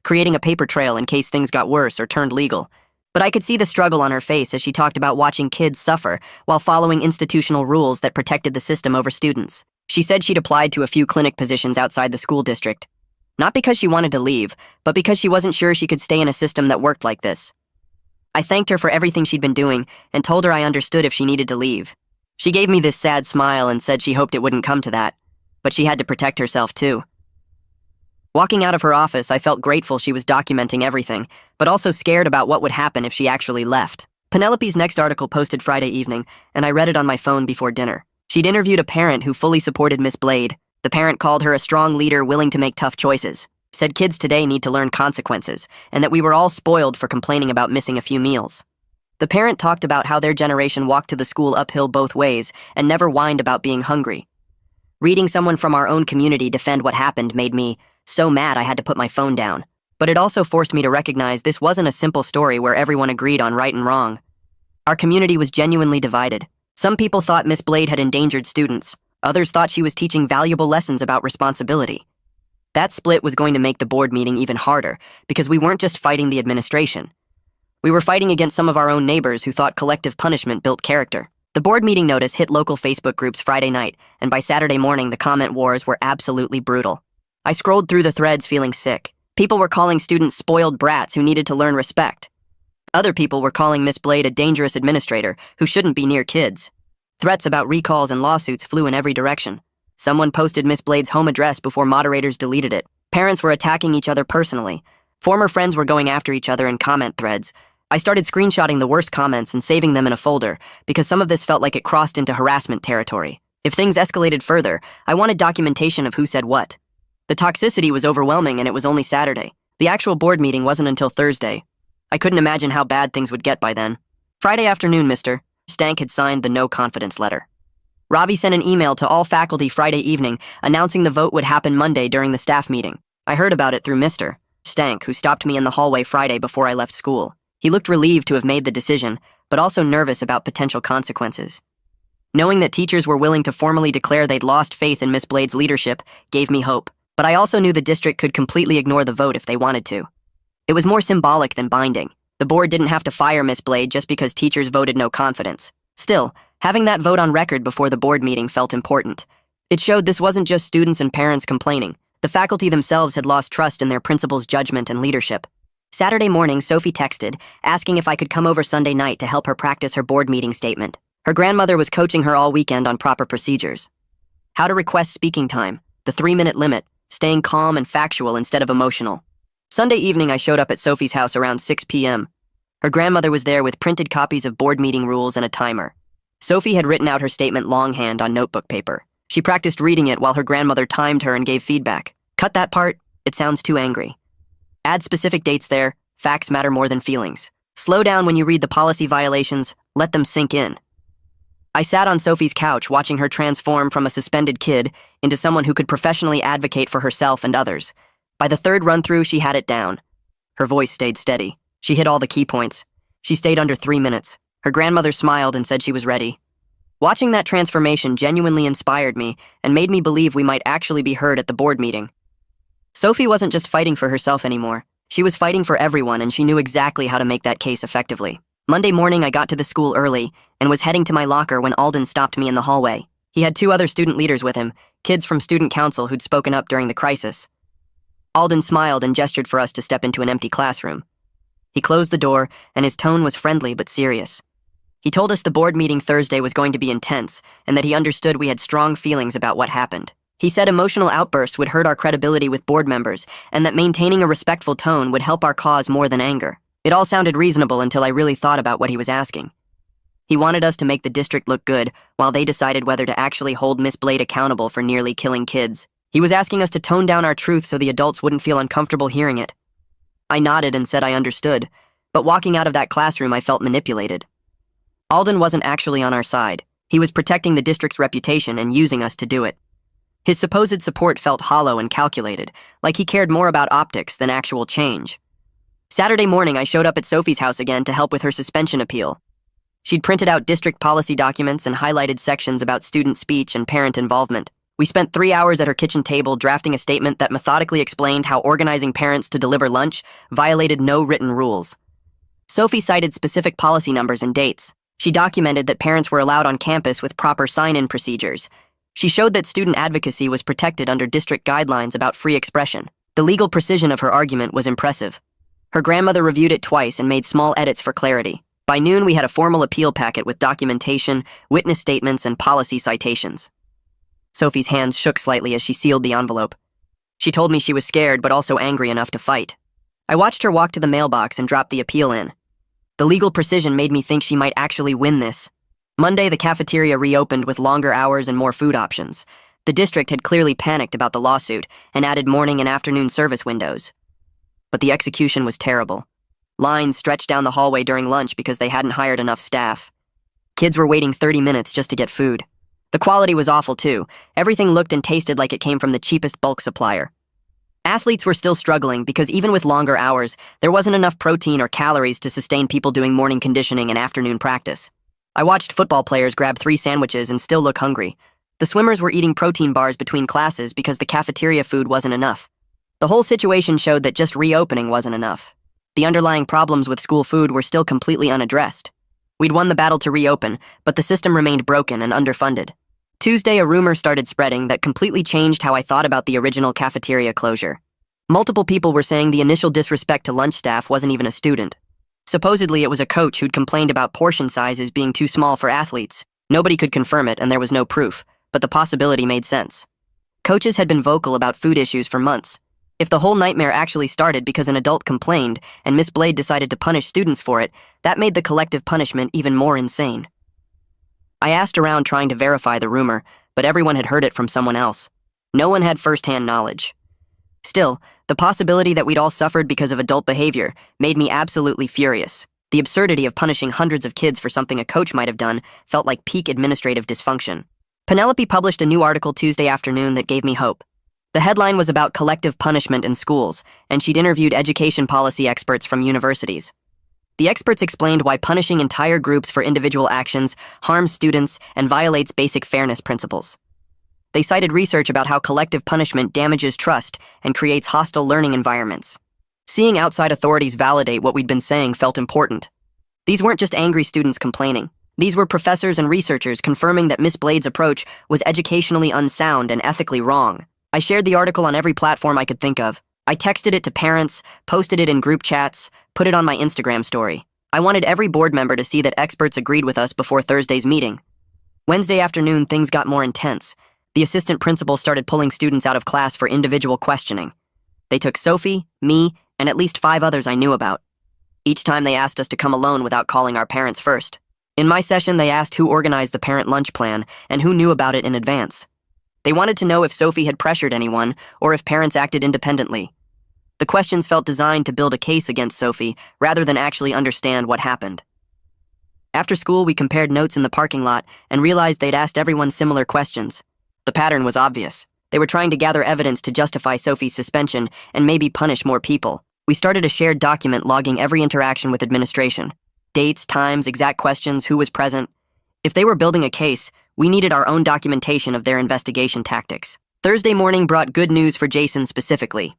creating a paper trail in case things got worse or turned legal. But I could see the struggle on her face as she talked about watching kids suffer while following institutional rules that protected the system over students. She said she'd applied to a few clinic positions outside the school district. Not because she wanted to leave, but because she wasn't sure she could stay in a system that worked like this. I thanked her for everything she'd been doing and told her I understood if she needed to leave. She gave me this sad smile and said she hoped it wouldn't come to that, but she had to protect herself too. Walking out of her office, I felt grateful she was documenting everything, but also scared about what would happen if she actually left. Penelope's next article posted Friday evening, and I read it on my phone before dinner. She'd interviewed a parent who fully supported Miss Blade. The parent called her a strong leader willing to make tough choices, said kids today need to learn consequences, and that we were all spoiled for complaining about missing a few meals. The parent talked about how their generation walked to the school uphill both ways and never whined about being hungry. Reading someone from our own community defend what happened made me so mad I had to put my phone down. But it also forced me to recognize this wasn't a simple story where everyone agreed on right and wrong. Our community was genuinely divided. Some people thought Miss Blade had endangered students. Others thought she was teaching valuable lessons about responsibility. That split was going to make the board meeting even harder because we weren't just fighting the administration. We were fighting against some of our own neighbors who thought collective punishment built character. The board meeting notice hit local Facebook groups Friday night, and by Saturday morning, the comment wars were absolutely brutal. I scrolled through the threads feeling sick. People were calling students spoiled brats who needed to learn respect. Other people were calling Miss Blade a dangerous administrator who shouldn't be near kids. Threats about recalls and lawsuits flew in every direction. Someone posted Miss Blade's home address before moderators deleted it. Parents were attacking each other personally. Former friends were going after each other in comment threads. I started screenshotting the worst comments and saving them in a folder because some of this felt like it crossed into harassment territory. If things escalated further, I wanted documentation of who said what. The toxicity was overwhelming and it was only Saturday. The actual board meeting wasn't until Thursday. I couldn't imagine how bad things would get by then. Friday afternoon, Mr. Stank had signed the no-confidence letter. Ravi sent an email to all faculty Friday evening announcing the vote would happen Monday during the staff meeting. I heard about it through Mr. Stank, who stopped me in the hallway Friday before I left school. He looked relieved to have made the decision, but also nervous about potential consequences. Knowing that teachers were willing to formally declare they'd lost faith in Miss Blade's leadership gave me hope, but I also knew the district could completely ignore the vote if they wanted to. It was more symbolic than binding. The board didn't have to fire Miss Blade just because teachers voted no confidence. Still, having that vote on record before the board meeting felt important. It showed this wasn't just students and parents complaining. The faculty themselves had lost trust in their principal's judgment and leadership. Saturday morning, Sophie texted, asking if I could come over Sunday night to help her practice her board meeting statement. Her grandmother was coaching her all weekend on proper procedures. How to request speaking time, the 3-minute limit, staying calm and factual instead of emotional. Sunday evening, I showed up at Sophie's house around 6 p.m. Her grandmother was there with printed copies of board meeting rules and a timer. Sophie had written out her statement longhand on notebook paper. She practiced reading it while her grandmother timed her and gave feedback. Cut that part, it sounds too angry. Add specific dates there, facts matter more than feelings. Slow down when you read the policy violations, let them sink in. I sat on Sophie's couch watching her transform from a suspended kid into someone who could professionally advocate for herself and others. By the third run-through, she had it down. Her voice stayed steady. She hit all the key points. She stayed under 3 minutes. Her grandmother smiled and said she was ready. Watching that transformation genuinely inspired me and made me believe we might actually be heard at the board meeting. Sophie wasn't just fighting for herself anymore. She was fighting for everyone, and she knew exactly how to make that case effectively. Monday morning, I got to the school early and was heading to my locker when Alden stopped me in the hallway. He had 2 other student leaders with him, kids from student council who'd spoken up during the crisis. Alden smiled and gestured for us to step into an empty classroom. He closed the door, and his tone was friendly but serious. He told us the board meeting Thursday was going to be intense, and that he understood we had strong feelings about what happened. He said emotional outbursts would hurt our credibility with board members, and that maintaining a respectful tone would help our cause more than anger. It all sounded reasonable until I really thought about what he was asking. He wanted us to make the district look good, while they decided whether to actually hold Miss Blade accountable for nearly killing kids. He was asking us to tone down our truth so the adults wouldn't feel uncomfortable hearing it. I nodded and said I understood, but walking out of that classroom I felt manipulated. Alden wasn't actually on our side. He was protecting the district's reputation and using us to do it. His supposed support felt hollow and calculated, like he cared more about optics than actual change. Saturday morning, I showed up at Sophie's house again to help with her suspension appeal. She'd printed out district policy documents and highlighted sections about student speech and parent involvement. We spent 3 hours at her kitchen table drafting a statement that methodically explained how organizing parents to deliver lunch violated no written rules. Sophie cited specific policy numbers and dates. She documented that parents were allowed on campus with proper sign-in procedures. She showed that student advocacy was protected under district guidelines about free expression. The legal precision of her argument was impressive. Her grandmother reviewed it twice and made small edits for clarity. By noon, we had a formal appeal packet with documentation, witness statements, and policy citations. Sophie's hands shook slightly as she sealed the envelope. She told me she was scared but also angry enough to fight. I watched her walk to the mailbox and drop the appeal in. The legal precision made me think she might actually win this. Monday, the cafeteria reopened with longer hours and more food options. The district had clearly panicked about the lawsuit and added morning and afternoon service windows. But the execution was terrible. Lines stretched down the hallway during lunch because they hadn't hired enough staff. Kids were waiting 30 minutes just to get food. The quality was awful too. Everything looked and tasted like it came from the cheapest bulk supplier. Athletes were still struggling because even with longer hours, there wasn't enough protein or calories to sustain people doing morning conditioning and afternoon practice. I watched football players grab 3 sandwiches and still look hungry. The swimmers were eating protein bars between classes because the cafeteria food wasn't enough. The whole situation showed that just reopening wasn't enough. The underlying problems with school food were still completely unaddressed. We'd won the battle to reopen, but the system remained broken and underfunded. Tuesday, a rumor started spreading that completely changed how I thought about the original cafeteria closure. Multiple people were saying the initial disrespect to lunch staff wasn't even a student. Supposedly, it was a coach who'd complained about portion sizes being too small for athletes. Nobody could confirm it, and there was no proof, but the possibility made sense. Coaches had been vocal about food issues for months. If the whole nightmare actually started because an adult complained and Miss Blade decided to punish students for it, that made the collective punishment even more insane. I asked around trying to verify the rumor, but everyone had heard it from someone else. No one had first-hand knowledge. Still, the possibility that we'd all suffered because of adult behavior made me absolutely furious. The absurdity of punishing hundreds of kids for something a coach might have done felt like peak administrative dysfunction. Penelope published a new article Tuesday afternoon that gave me hope. The headline was about collective punishment in schools, and she'd interviewed education policy experts from universities. The experts explained why punishing entire groups for individual actions harms students and violates basic fairness principles. They cited research about how collective punishment damages trust and creates hostile learning environments. Seeing outside authorities validate what we'd been saying felt important. These weren't just angry students complaining. These were professors and researchers confirming that Miss Blade's approach was educationally unsound and ethically wrong. I shared the article on every platform I could think of. I texted it to parents, posted it in group chats, put it on my Instagram story. I wanted every board member to see that experts agreed with us before Thursday's meeting. Wednesday afternoon, things got more intense. The assistant principal started pulling students out of class for individual questioning. They took Sophie, me, and at least 5 others I knew about. Each time they asked us to come alone without calling our parents first. In my session, they asked who organized the parent lunch plan and who knew about it in advance. They wanted to know if Sophie had pressured anyone or if parents acted independently. The questions felt designed to build a case against Sophie rather than actually understand what happened. After school, we compared notes in the parking lot and realized they'd asked everyone similar questions. The pattern was obvious. They were trying to gather evidence to justify Sophie's suspension and maybe punish more people. We started a shared document logging every interaction with administration. Dates, times, exact questions, who was present. If they were building a case, we needed our own documentation of their investigation tactics. Thursday morning brought good news for Jason specifically.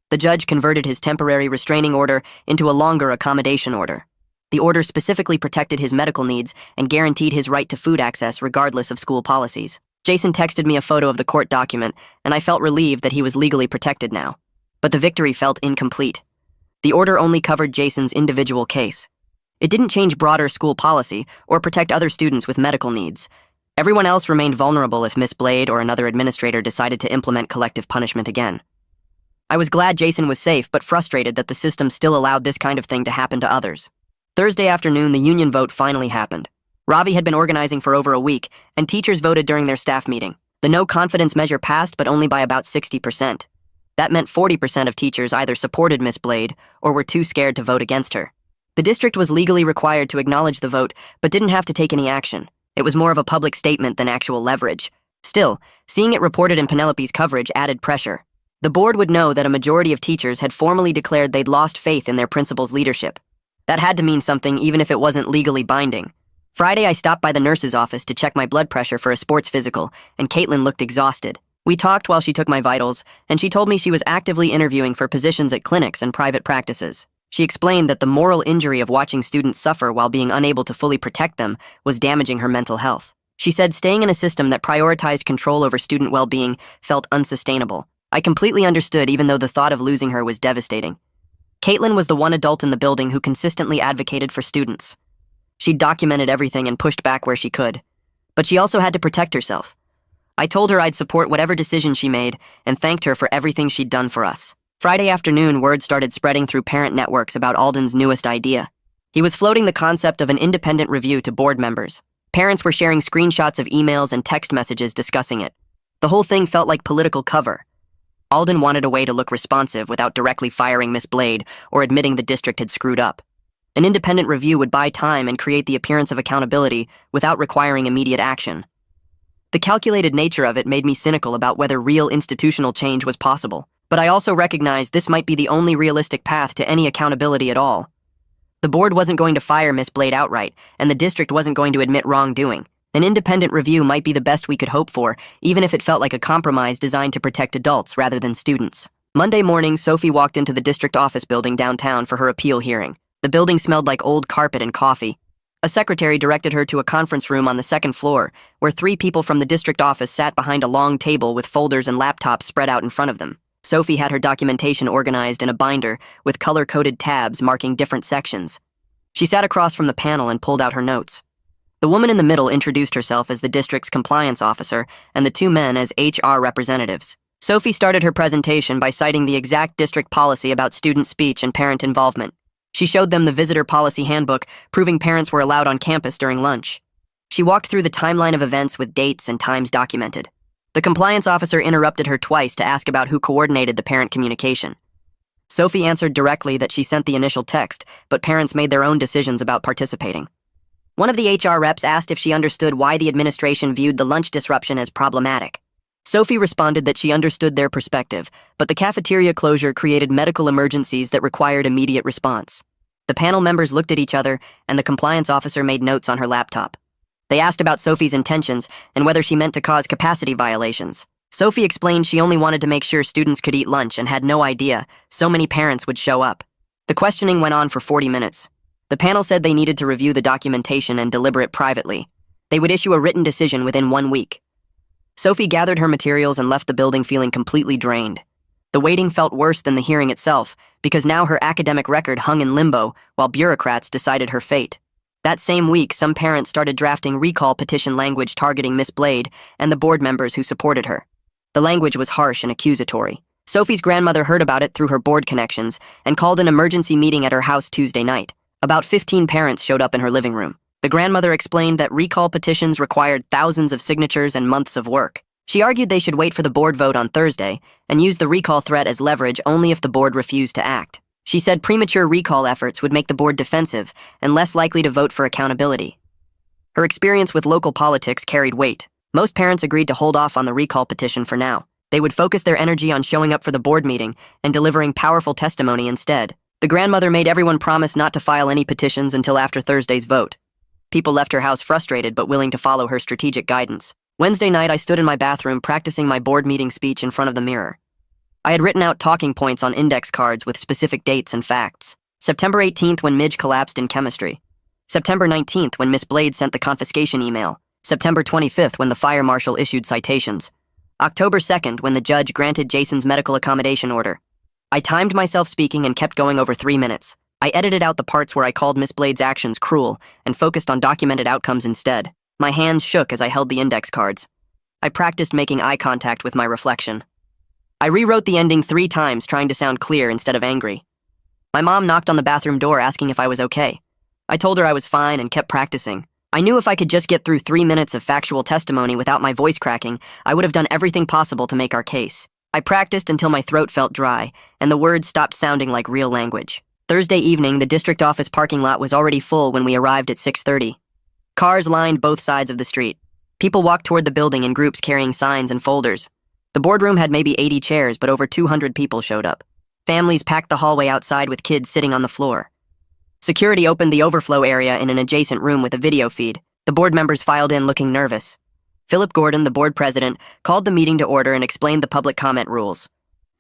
The judge converted his temporary restraining order into a longer accommodation order. The order specifically protected his medical needs and guaranteed his right to food access regardless of school policies. Jason texted me a photo of the court document, and I felt relieved that he was legally protected now. But the victory felt incomplete. The order only covered Jason's individual case. It didn't change broader school policy or protect other students with medical needs. Everyone else remained vulnerable if Miss Blade or another administrator decided to implement collective punishment again. I was glad Jason was safe, but frustrated that the system still allowed this kind of thing to happen to others. Thursday afternoon, the union vote finally happened. Ravi had been organizing for over a week, and teachers voted during their staff meeting. The no-confidence measure passed, but only by about 60%. That meant 40% of teachers either supported Miss Blade or were too scared to vote against her. The district was legally required to acknowledge the vote, but didn't have to take any action. It was more of a public statement than actual leverage. Still, seeing it reported in Penelope's coverage added pressure. The board would know that a majority of teachers had formally declared they'd lost faith in their principal's leadership. That had to mean something even if it wasn't legally binding. Friday, I stopped by the nurse's office to check my blood pressure for a sports physical, and Caitlin looked exhausted. We talked while she took my vitals, and she told me she was actively interviewing for positions at clinics and private practices. She explained that the moral injury of watching students suffer while being unable to fully protect them was damaging her mental health. She said staying in a system that prioritized control over student well-being felt unsustainable. I completely understood, even though the thought of losing her was devastating. Caitlin was the one adult in the building who consistently advocated for students. She documented everything and pushed back where she could. But she also had to protect herself. I told her I'd support whatever decision she made and thanked her for everything she'd done for us. Friday afternoon, word started spreading through parent networks about Alden's newest idea. He was floating the concept of an independent review to board members. Parents were sharing screenshots of emails and text messages discussing it. The whole thing felt like political cover. Alden wanted a way to look responsive without directly firing Miss Blade or admitting the district had screwed up. An independent review would buy time and create the appearance of accountability without requiring immediate action. The calculated nature of it made me cynical about whether real institutional change was possible, but I also recognized this might be the only realistic path to any accountability at all. The board wasn't going to fire Miss Blade outright, and the district wasn't going to admit wrongdoing. An independent review might be the best we could hope for, even if it felt like a compromise designed to protect adults rather than students. Monday morning, Sophie walked into the district office building downtown for her appeal hearing. The building smelled like old carpet and coffee. A secretary directed her to a conference room on the second floor, where 3 people from the district office sat behind a long table with folders and laptops spread out in front of them. Sophie had her documentation organized in a binder with color-coded tabs marking different sections. She sat across from the panel and pulled out her notes. The woman in the middle introduced herself as the district's compliance officer and the two men as HR representatives. Sophie started her presentation by citing the exact district policy about student speech and parent involvement. She showed them the visitor policy handbook, proving parents were allowed on campus during lunch. She walked through the timeline of events with dates and times documented. The compliance officer interrupted her twice to ask about who coordinated the parent communication. Sophie answered directly that she sent the initial text, but parents made their own decisions about participating. One of the HR reps asked if she understood why the administration viewed the lunch disruption as problematic. Sophie responded that she understood their perspective, but the cafeteria closure created medical emergencies that required immediate response. The panel members looked at each other, and the compliance officer made notes on her laptop. They asked about Sophie's intentions and whether she meant to cause capacity violations. Sophie explained she only wanted to make sure students could eat lunch and had no idea so many parents would show up. The questioning went on for 40 minutes. The panel said they needed to review the documentation and deliberate privately. They would issue a written decision within 1 week. Sophie gathered her materials and left the building feeling completely drained. The waiting felt worse than the hearing itself, because now her academic record hung in limbo while bureaucrats decided her fate. That same week, some parents started drafting recall petition language targeting Miss Blade and the board members who supported her. The language was harsh and accusatory. Sophie's grandmother heard about it through her board connections and called an emergency meeting at her house Tuesday night. About 15 parents showed up in her living room. The grandmother explained that recall petitions required thousands of signatures and months of work. She argued they should wait for the board vote on Thursday and use the recall threat as leverage only if the board refused to act. She said premature recall efforts would make the board defensive and less likely to vote for accountability. Her experience with local politics carried weight. Most parents agreed to hold off on the recall petition for now. They would focus their energy on showing up for the board meeting and delivering powerful testimony instead. The grandmother made everyone promise not to file any petitions until after Thursday's vote. People left her house frustrated but willing to follow her strategic guidance. Wednesday night, I stood in my bathroom practicing my board meeting speech in front of the mirror. I had written out talking points on index cards with specific dates and facts. September 18th when Midge collapsed in chemistry. September 19th when Miss Blade sent the confiscation email. September 25th when the fire marshal issued citations. October 2nd when the judge granted Jason's medical accommodation order. I timed myself speaking and kept going over 3 minutes. I edited out the parts where I called Miss Blade's actions cruel and focused on documented outcomes instead. My hands shook as I held the index cards. I practiced making eye contact with my reflection. I rewrote the ending 3 times, trying to sound clear instead of angry. My mom knocked on the bathroom door asking if I was okay. I told her I was fine and kept practicing. I knew if I could just get through 3 minutes of factual testimony without my voice cracking, I would have done everything possible to make our case. I practiced until my throat felt dry, and the words stopped sounding like real language. Thursday evening, the district office parking lot was already full when we arrived at 6:30. Cars lined both sides of the street. People walked toward the building in groups carrying signs and folders. The boardroom had maybe 80 chairs, but over 200 people showed up. Families packed the hallway outside with kids sitting on the floor. Security opened the overflow area in an adjacent room with a video feed. The board members filed in looking nervous. Philip Gordon, the board president, called the meeting to order and explained the public comment rules.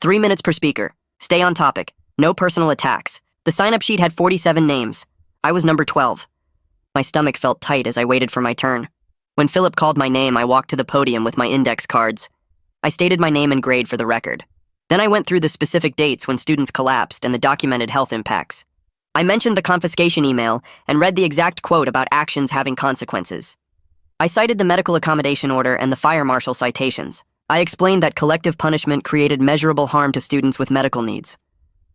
3 minutes per speaker. Stay on topic. No personal attacks. The sign-up sheet had 47 names. I was number 12. My stomach felt tight as I waited for my turn. When Philip called my name, I walked to the podium with my index cards. I stated my name and grade for the record. Then I went through the specific dates when students collapsed and the documented health impacts. I mentioned the confiscation email and read the exact quote about actions having consequences. I cited the medical accommodation order and the fire marshal citations. I explained that collective punishment created measurable harm to students with medical needs.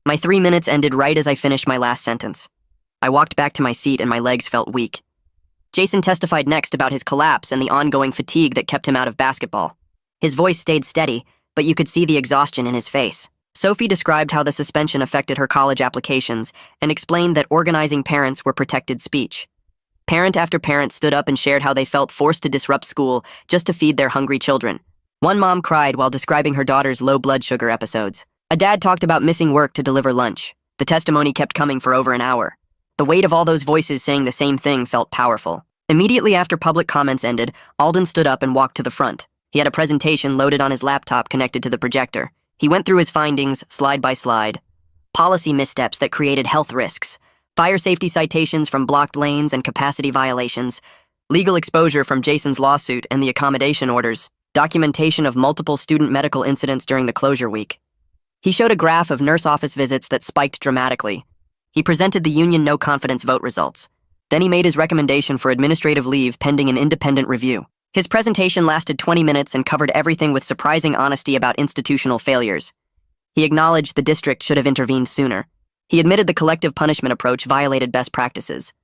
My 3 minutes ended right as I finished my last sentence. I walked back to my seat and my legs felt weak. Jason testified next about his collapse and the ongoing fatigue that kept him out of basketball. His voice stayed steady, but you could see the exhaustion in his face. Sophie described how the suspension affected her college applications and explained that organizing parents were protected speech. Parent after parent stood up and shared how they felt forced to disrupt school just to feed their hungry children. One mom cried while describing her daughter's low blood sugar episodes. A dad talked about missing work to deliver lunch. The testimony kept coming for over an hour. The weight of all those voices saying the same thing felt powerful. Immediately after public comments ended, Alden stood up and walked to the front. He had a presentation loaded on his laptop connected to the projector. He went through his findings, slide by slide. Policy missteps that created health risks. Fire safety citations from blocked lanes and capacity violations. Legal exposure from Jason's lawsuit and the accommodation orders. Documentation of multiple student medical incidents during the closure week. He showed a graph of nurse office visits that spiked dramatically. He presented the union no-confidence vote results. Then he made his recommendation for administrative leave pending an independent review. His presentation lasted 20 minutes and covered everything with surprising honesty about institutional failures. He acknowledged the district should have intervened sooner. He admitted the collective punishment approach violated best practices.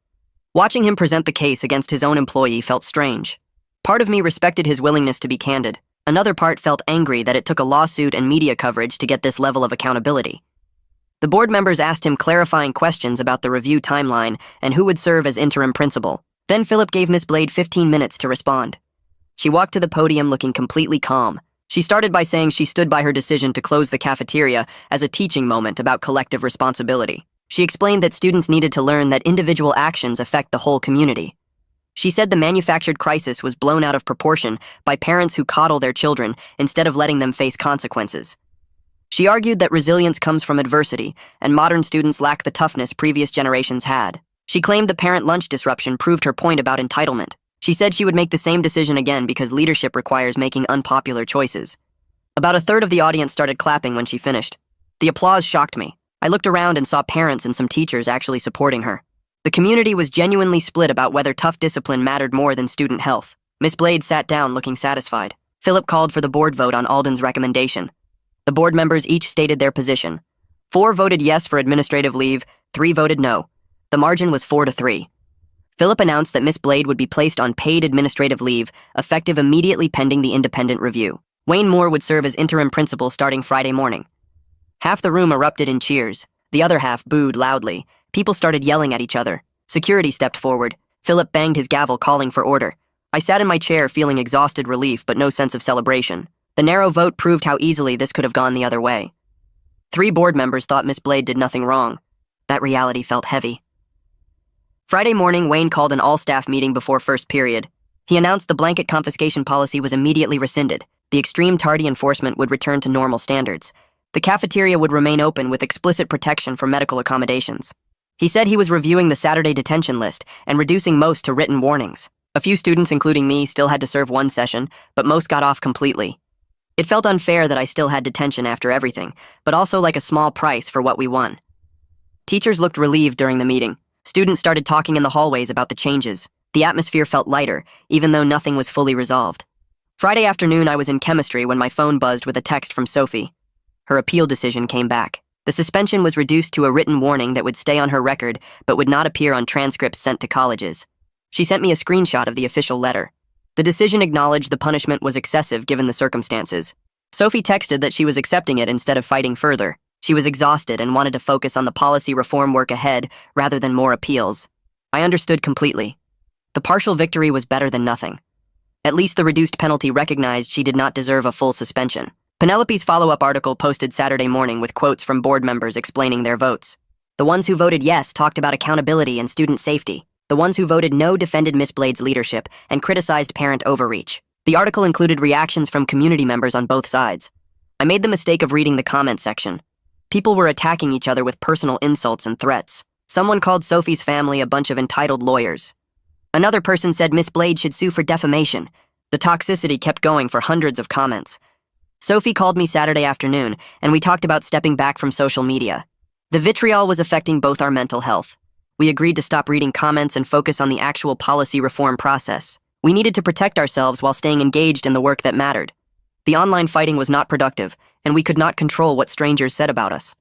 Watching him present the case against his own employee felt strange. Part of me respected his willingness to be candid. Another part felt angry that it took a lawsuit and media coverage to get this level of accountability. The board members asked him clarifying questions about the review timeline and who would serve as interim principal. Then Philip gave Miss Blade 15 minutes to respond. She walked to the podium looking completely calm. She started by saying she stood by her decision to close the cafeteria as a teaching moment about collective responsibility. She explained that students needed to learn that individual actions affect the whole community. She said the manufactured crisis was blown out of proportion by parents who coddle their children instead of letting them face consequences. She argued that resilience comes from adversity, and modern students lack the toughness previous generations had. She claimed the parent lunch disruption proved her point about entitlement. She said she would make the same decision again because leadership requires making unpopular choices. About a third of the audience started clapping when she finished. The applause shocked me. I looked around and saw parents and some teachers actually supporting her. The community was genuinely split about whether tough discipline mattered more than student health. Miss Blade sat down looking satisfied. Philip called for the board vote on Alden's recommendation. The board members each stated their position. 4 voted yes for administrative leave, 3 voted no. The margin was 4-3. Philip announced that Miss Blade would be placed on paid administrative leave, effective immediately pending the independent review. Wayne Moore would serve as interim principal starting Friday morning. Half the room erupted in cheers. The other half booed loudly. People started yelling at each other. Security stepped forward. Philip banged his gavel, calling for order. I sat in my chair feeling exhausted relief but no sense of celebration. The narrow vote proved how easily this could have gone the other way. 3 board members thought Miss Blade did nothing wrong. That reality felt heavy. Friday morning, Wayne called an all-staff meeting before first period. He announced the blanket confiscation policy was immediately rescinded. The extreme tardy enforcement would return to normal standards. The cafeteria would remain open with explicit protection for medical accommodations. He said he was reviewing the Saturday detention list and reducing most to written warnings. A few students, including me, still had to serve 1 session, but most got off completely. It felt unfair that I still had detention after everything, but also like a small price for what we won. Teachers looked relieved during the meeting. Students started talking in the hallways about the changes. The atmosphere felt lighter, even though nothing was fully resolved. Friday afternoon, I was in chemistry when my phone buzzed with a text from Sophie. Her appeal decision came back. The suspension was reduced to a written warning that would stay on her record but would not appear on transcripts sent to colleges. She sent me a screenshot of the official letter. The decision acknowledged the punishment was excessive given the circumstances. Sophie texted that she was accepting it instead of fighting further. She was exhausted and wanted to focus on the policy reform work ahead rather than more appeals. I understood completely. The partial victory was better than nothing. At least the reduced penalty recognized she did not deserve a full suspension. Penelope's follow-up article posted Saturday morning with quotes from board members explaining their votes. The ones who voted yes talked about accountability and student safety. The ones who voted no defended Miss Blade's leadership and criticized parent overreach. The article included reactions from community members on both sides. I made the mistake of reading the comment section. People were attacking each other with personal insults and threats. Someone called Sophie's family a bunch of entitled lawyers. Another person said Miss Blade should sue for defamation. The toxicity kept going for hundreds of comments. Sophie called me Saturday afternoon, and we talked about stepping back from social media. The vitriol was affecting both our mental health. We agreed to stop reading comments and focus on the actual policy reform process. We needed to protect ourselves while staying engaged in the work that mattered. The online fighting was not productive, and we could not control what strangers said about us.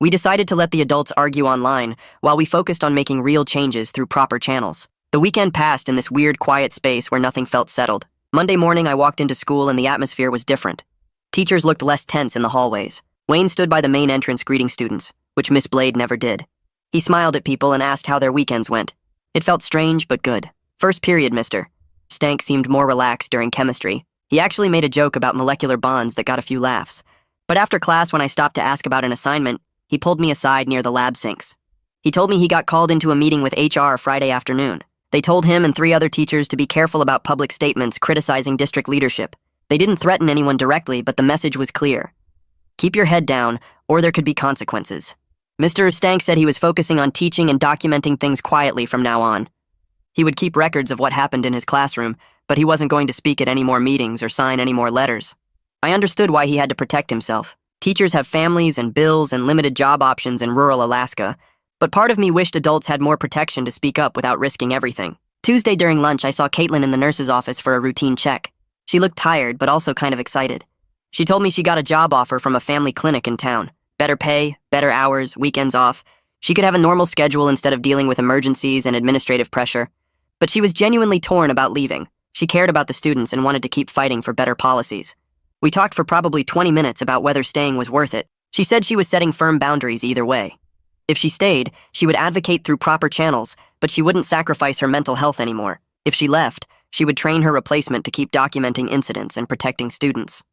We decided to let the adults argue online while we focused on making real changes through proper channels. The weekend passed in this weird, quiet space where nothing felt settled. Monday morning, I walked into school and the atmosphere was different. Teachers looked less tense in the hallways. Wayne stood by the main entrance greeting students, which Miss Blade never did. He smiled at people and asked how their weekends went. It felt strange, but good. First period, mister. Stank seemed more relaxed during chemistry. He actually made a joke about molecular bonds that got a few laughs. But after class, when I stopped to ask about an assignment, he pulled me aside near the lab sinks. He told me he got called into a meeting with HR Friday afternoon. They told him and 3 other teachers to be careful about public statements criticizing district leadership. They didn't threaten anyone directly, but the message was clear. Keep your head down, or there could be consequences. Mr. Stank said he was focusing on teaching and documenting things quietly from now on. He would keep records of what happened in his classroom, but he wasn't going to speak at any more meetings or sign any more letters. I understood why he had to protect himself. Teachers have families and bills and limited job options in rural Alaska, but part of me wished adults had more protection to speak up without risking everything. Tuesday during lunch, I saw Caitlin in the nurse's office for a routine check. She looked tired, but also kind of excited. She told me she got a job offer from a family clinic in town. Better pay, better hours, weekends off. She could have a normal schedule instead of dealing with emergencies and administrative pressure. But she was genuinely torn about leaving. She cared about the students and wanted to keep fighting for better policies. We talked for probably 20 minutes about whether staying was worth it. She said she was setting firm boundaries either way. If she stayed, she would advocate through proper channels, but she wouldn't sacrifice her mental health anymore. If she left, she would train her replacement to keep documenting incidents and protecting students.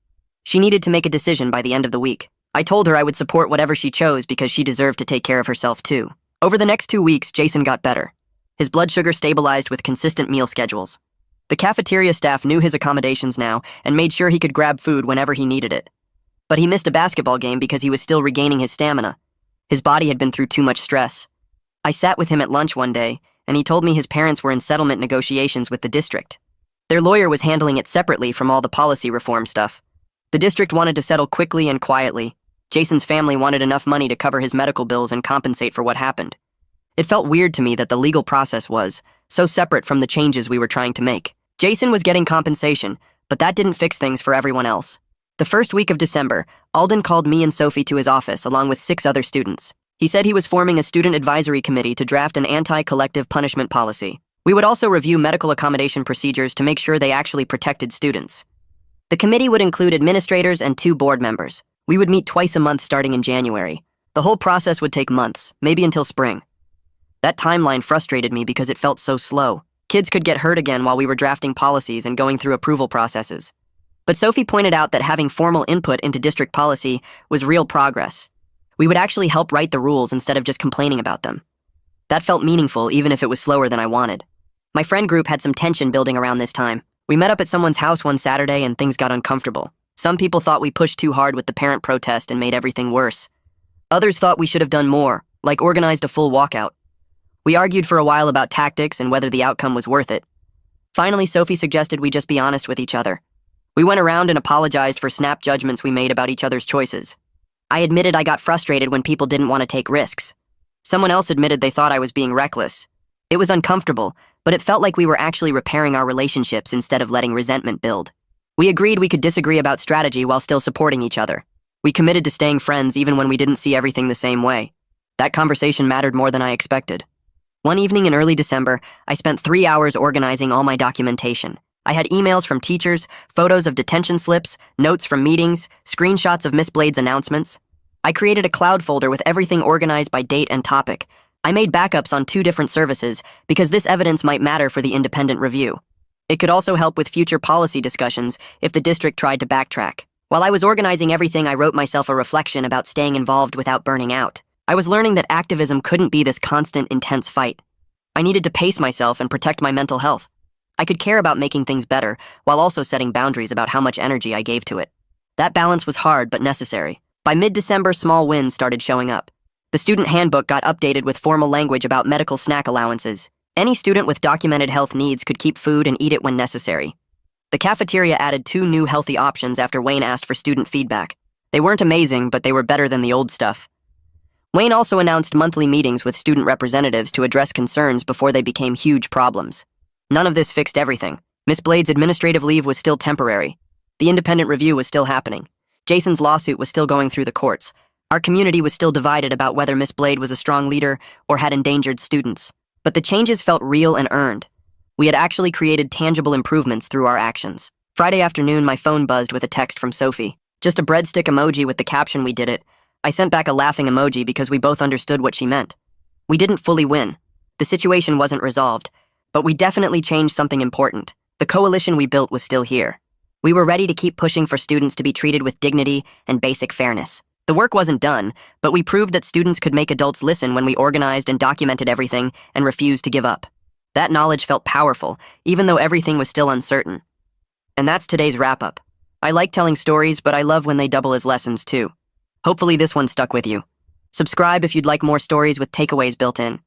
She needed to make a decision by the end of the week. I told her I would support whatever she chose because she deserved to take care of herself too. Over the next 2 weeks, Jason got better. His blood sugar stabilized with consistent meal schedules. The cafeteria staff knew his accommodations now and made sure he could grab food whenever he needed it. But he missed a basketball game because he was still regaining his stamina. His body had been through too much stress. I sat with him at lunch one day, and he told me his parents were in settlement negotiations with the district. Their lawyer was handling it separately from all the policy reform stuff. The district wanted to settle quickly and quietly. Jason's family wanted enough money to cover his medical bills and compensate for what happened. It felt weird to me that the legal process was so separate from the changes we were trying to make. Jason was getting compensation, but that didn't fix things for everyone else. The first week of December, Alden called me and Sophie to his office along with 6 other students. He said he was forming a student advisory committee to draft an anti-collective punishment policy. We would also review medical accommodation procedures to make sure they actually protected students. The committee would include administrators and 2 board members. We would meet twice a month starting in January. The whole process would take months, maybe until spring. That timeline frustrated me because it felt so slow. Kids could get hurt again while we were drafting policies and going through approval processes. But Sophie pointed out that having formal input into district policy was real progress. We would actually help write the rules instead of just complaining about them. That felt meaningful even if it was slower than I wanted. My friend group had some tension building around this time. We met up at someone's house one Saturday and things got uncomfortable. Some people thought we pushed too hard with the parent protest and made everything worse. Others thought we should have done more, like organized a full walkout. We argued for a while about tactics and whether the outcome was worth it. Finally, Sophie suggested we just be honest with each other. We went around and apologized for snap judgments we made about each other's choices. I admitted I got frustrated when people didn't want to take risks. Someone else admitted they thought I was being reckless. It was uncomfortable, but it felt like we were actually repairing our relationships instead of letting resentment build. We agreed we could disagree about strategy while still supporting each other. We committed to staying friends even when we didn't see everything the same way. That conversation mattered more than I expected. One evening in early December, I spent 3 hours organizing all my documentation. I had emails from teachers, photos of detention slips, notes from meetings, screenshots of Miss Blade's announcements. I created a cloud folder with everything organized by date and topic. I made backups on 2 different services because this evidence might matter for the independent review. It could also help with future policy discussions if the district tried to backtrack. While I was organizing everything, I wrote myself a reflection about staying involved without burning out. I was learning that activism couldn't be this constant, intense fight. I needed to pace myself and protect my mental health. I could care about making things better while also setting boundaries about how much energy I gave to it. That balance was hard but necessary. By mid-December, small wins started showing up. The student handbook got updated with formal language about medical snack allowances. Any student with documented health needs could keep food and eat it when necessary. The cafeteria added 2 new healthy options after Wayne asked for student feedback. They weren't amazing, but they were better than the old stuff. Wayne also announced monthly meetings with student representatives to address concerns before they became huge problems. None of this fixed everything. Miss Blade's administrative leave was still temporary. The independent review was still happening. Jason's lawsuit was still going through the courts. Our community was still divided about whether Miss Blade was a strong leader or had endangered students. But the changes felt real and earned. We had actually created tangible improvements through our actions. Friday afternoon, my phone buzzed with a text from Sophie. Just a breadstick emoji with the caption "We did it." I sent back a laughing emoji because we both understood what she meant. We didn't fully win. The situation wasn't resolved, but we definitely changed something important. The coalition we built was still here. We were ready to keep pushing for students to be treated with dignity and basic fairness. The work wasn't done, but we proved that students could make adults listen when we organized and documented everything and refused to give up. That knowledge felt powerful, even though everything was still uncertain. And that's today's wrap-up. I like telling stories, but I love when they double as lessons too. Hopefully this one stuck with you. Subscribe if you'd like more stories with takeaways built in.